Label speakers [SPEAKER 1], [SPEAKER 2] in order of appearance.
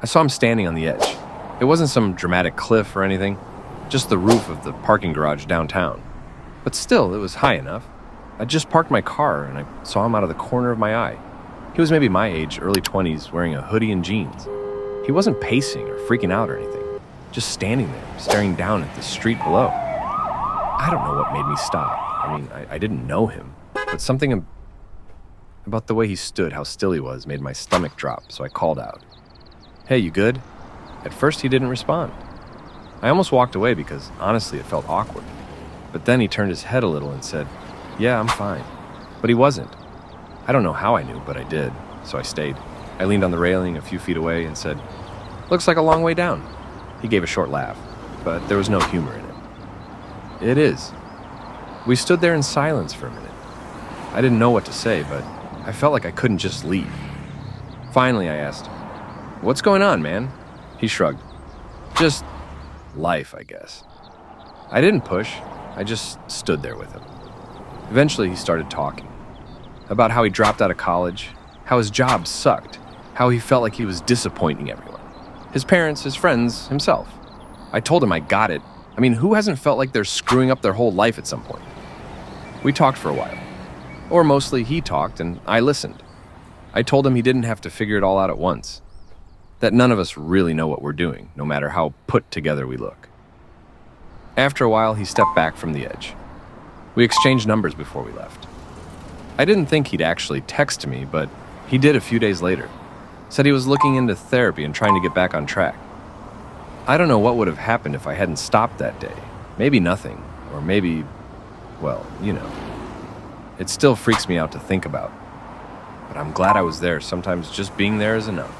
[SPEAKER 1] I saw him standing on the edge. It wasn't some dramatic cliff or anything, just the roof of the parking garage downtown. But still, it was high enough. I just parked my car and I saw him out of the corner of my eye. He was maybe my age, early 20s, wearing a hoodie and jeans. He wasn't pacing or freaking out or anything, just standing there, staring down at the street below. I don't know what made me stop. I didn't know him, but something about the way he stood, how still he was, made my stomach drop, so I called out, "Hey, you good?" At first, he didn't respond. I almost walked away because, honestly, it felt awkward. But then he turned his head a little and said, "Yeah, I'm fine." But he wasn't. I don't know how I knew, but I did, so I stayed. I leaned on the railing a few feet away and said, "Looks like a long way down." He gave a short laugh, but there was no humor in it. "It is." We stood there in silence for a minute. I didn't know what to say, but I felt like I couldn't just leave. Finally, I asked, "What's going on, man?" He shrugged. "Just life, I guess." I didn't push. I just stood there with him. Eventually, he started talking about how he dropped out of college, how his job sucked, how he felt like he was disappointing everyone. His parents, his friends, himself. I told him I got it. Who hasn't felt like they're screwing up their whole life at some point? We talked for a while. Or mostly he talked and I listened. I told him he didn't have to figure it all out at once. That none of us really know what we're doing, no matter how put together we look. After a while, he stepped back from the edge. We exchanged numbers before we left. I didn't think he'd actually text me, but he did a few days later. Said he was looking into therapy and trying to get back on track. I don't know what would have happened if I hadn't stopped that day. Maybe nothing, or maybe, well, It still freaks me out to think about. But I'm glad I was there. Sometimes just being there is enough.